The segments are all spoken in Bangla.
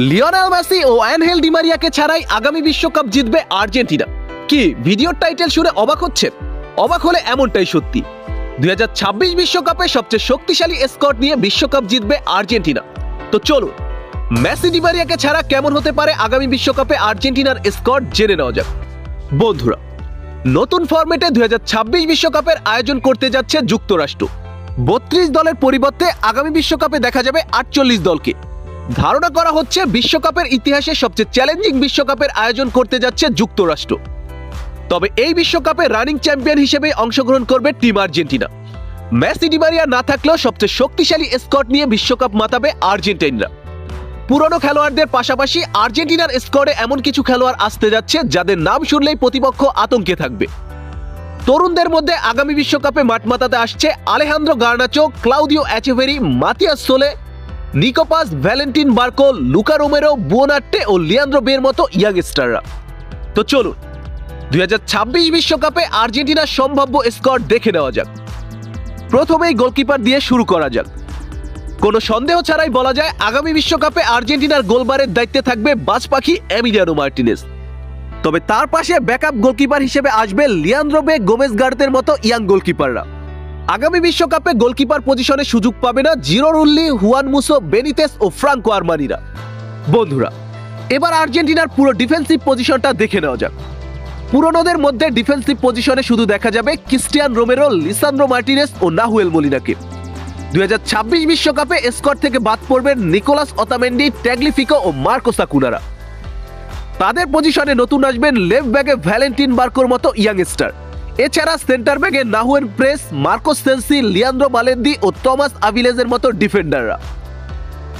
লিওনেল মেসি ও অ্যানহেল ডি মারিয়াকে ছাড়াই আগামী বিশ্বকাপ জিতবে আর্জেন্টিনা। কি ভিডিওর টাইটেল শুনে অবাক হচ্ছেন? অবাক হলে এমনটাই সত্যি। 2026 বিশ্বকাপে সবচেয়ে শক্তিশালী স্কোয়াড নিয়ে বিশ্বকাপ জিতবে আর্জেন্টিনা। তো চলুন মেসি ডি মারিয়াকে ছাড়া কেমন হতে পারে আগামী বিশ্বকাপে আর্জেন্টিনার স্কোয়াড জেনে নেওয়া যাক। বন্ধুরা, নতুন ফরম্যাটে 2026 বিশ্বকাপের আয়োজন করতে যাচ্ছে যুক্তরাষ্ট্র। 32 দলের পরিবর্তে আগামী বিশ্বকাপে দেখা যাবে 48 দলকে। ধারণা করা হচ্ছে বিশ্বকাপের ইতিহাসে সবচেয়ে চ্যালেঞ্জিং বিশ্বকাপের আয়োজন করতে যাচ্ছে যুক্তরাষ্ট্র। তবে এই বিশ্বকাপে রানিং চ্যাম্পিয়ন হিসেবে অংশগ্রহণ করবে team Argentina. Messi Di Maria না থাকলেও সবচেয়ে শক্তিশালী স্কোয়াড নিয়ে বিশ্বকাপ মাতাবে আর্জেন্টাইনরা। পুরনো খেলোয়াড়দের পাশাপাশি আর্জেন্টিনার স্কোয়াডে এমন কিছু খেলোয়াড় আসতে যাচ্ছে যাদের নাম শুনলেই প্রতিপক্ষ আতঙ্কে থাকবে। তরুণদের মধ্যে আগামী বিশ্বকাপে মাঠ মাতাতে আসছে Alejandro Garnacho, Claudio Echeverri, Matias Soule, Nico Paz, Valentin Barco, Luka Romero, Buonanotte ও লিয়ান্দ্রো বের মতো ইয়াংস্টাররা। তো চলুন 2026 বিশ্বকাপে আর্জেন্টিনার সম্ভাব্য স্কোয়াড দেখে নেওয়া যাক। প্রথমেই গোলকিপার দিয়ে শুরু করা যাক। কোনো সন্দেহ ছাড়াই বলা যায় আগামী বিশ্বকাপে আর্জেন্টিনার গোলবারের দায়িত্বে থাকবে বাজ পাখি এমিলিয়ানো মার্টিনেজ। তবে তার পাশে ব্যাকআপ গোলকিপার হিসেবে আসবে লিয়ান্দ্রো বে, গোমেজ গার্তের মতো ইয়াং গোলকিপাররা। আগামী বিশ্বকাপে গোলকিপার পজিশনে সুযোগ পাবে না জিরোরুল্লি, হুয়ান মুসো, বেনিতেস ও ফ্রাঙ্কো আরমানিরা। বন্ধুরা, এবার আর্জেন্টিনার পুরো ডিফেন্সিভ পজিশনটা দেখে নেওয়া যাক। পুরনোদের মধ্যে ডিফেন্সিভ পজিশনে শুধু দেখা যাবে ক্রিস্টিয়ান রোমেরো, লিসান্দ্রো মার্টিনেজ ও নাহুয়েল মোলিনাকে। 2026 বিশ্বকাপে স্কোয়াড থেকে বাদ পড়বেন নিকোলাস অতামেন্ডি, ট্যাগলিফিকো ও মার্কোস আকুনারা। তাদের পজিশনে নতুন আসবেন লেফট ব্যাকে ভ্যালেন্টিন বার্কোর মতো ইয়াংস্টার। এছাড়া সেন্টার ব্যাকে নাহুয়েন প্রেস, মার্কোস সেন্সি, লিয়ান্দ্রো বালেন্দি ও টমাস আভিলেজের মতো ডিফেন্ডাররা।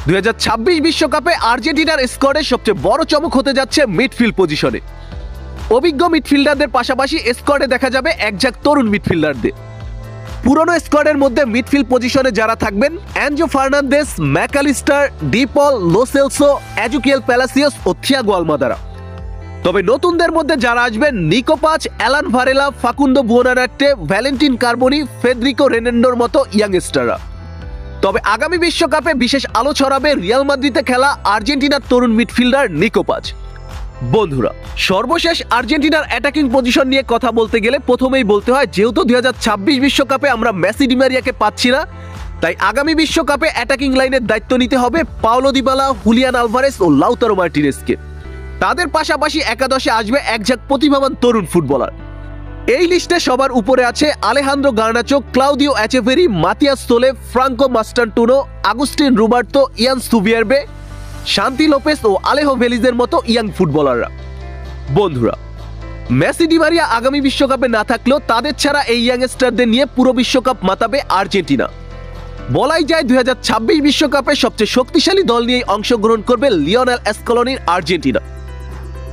2026 বিশ্বকাপে আর্জেন্টিনার স্কোয়াডে সবচেয়ে বড় চমক হতে যাচ্ছে মিডফিল্ড পজিশনে। অভিজ্ঞ মিডফিল্ডারদের পাশাপাশি স্কোয়াডে দেখা যাবে একঝাঁক তরুণ মিডফিল্ডারদের। পুরনো স্কোয়াডের মধ্যে মিডফিল্ড পজিশনে যারা থাকবেন Enzo Fernandez, MacAllister, De Paul, Lo Celso, Ezequiel Palacios ও থিয়াগো আলমাদারা। তবে নতুনদের মধ্যে যারা আসবেন Nico Paz, Alan Varela, Facundo Buonanotte, Valentin Carboni, Federico রেনেন্ডোর মতো ইয়াংস্টাররা। তবে আগামী বিশ্বকাপে বিশেষ আলো ছড়াবে রিয়াল মাদ্রিদে খেলা আর্জেন্টিনার তরুণ মিডফিল্ডার নিকোপাচ। বন্ধুরা, সর্বশেষ আর্জেন্টিনার অ্যাটাকিং পজিশন নিয়ে কথা বলতে গেলে প্রথমেই বলতে হয় যেহেতু 2026 বিশ্বকাপে আমরা মেসি ডি মারিয়াকে পাচ্ছি না, তাই আগামী বিশ্বকাপে অ্যাটাকিং লাইনের দায়িত্ব নিতে হবে পাওলো দিবালা, হুলিয়ান আলভারেস ও লাউতারো মার্টিনেজকে। তাদের পাশাপাশি একাদশে আসবে একঝাঁক প্রতিভাবান তরুণ ফুটবলার। এই লিস্টে সবার উপরে আছে Alejandro Garnacho, Claudio Echeverri, Matias Soule, Franco Mastantuono, Agustin Ruberto, Ian Subiabre, Santi Lopez ও আলেহো ভেলিজের মতো ইয়াং ফুটবলাররা। বন্ধুরা, মেসি ডি মারিয়া আগামী বিশ্বকাপে না থাকলেও তাদের ছাড়া এই ইয়াংস্টারদের নিয়ে পুরো বিশ্বকাপ মাতাবে আর্জেন্টিনা। বলাই যায় 2026 বিশ্বকাপে সবচেয়ে শক্তিশালী দল নিয়ে অংশগ্রহণ করবে লিওনেল স্কলোনির আর্জেন্টিনা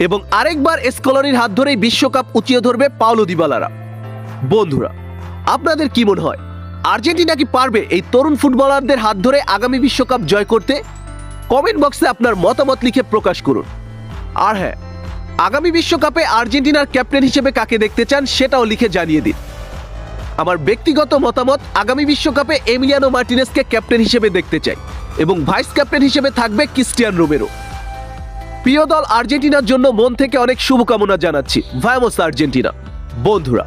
এবং আরেকবার স্কলোনির হাত ধরেই বিশ্বকাপ উঁচিয়ে ধরবে পাওলো দিবালারা। বন্ধুরা, আপনাদের কি মনে হয় আর্জেন্টিনা কি পারবে এই তরুণ ফুটবলারদের হাত ধরে আগামী বিশ্বকাপ জয় করতে? কমেন্ট বক্সে আপনার মতামত লিখে প্রকাশ করুন। আর হ্যাঁ, আগামী বিশ্বকাপে আর্জেন্টিনার ক্যাপ্টেন হিসেবে কাকে দেখতে চান সেটাও লিখে জানিয়ে দিন। আমার ব্যক্তিগত মতামত, আগামী বিশ্বকাপে এমিলিয়ানো মার্টিনেজকে ক্যাপ্টেন হিসেবে দেখতে চাই এবং ভাইস ক্যাপ্টেন হিসেবে থাকবে ক্রিস্টিয়ান রোমেরো। প্রিয় দল আর্জেন্টিনার জন্য মন থেকে অনেক শুভকামনা জানাচ্ছি। ভায়ামোস আর্জেন্টিনা। বন্ধুরা।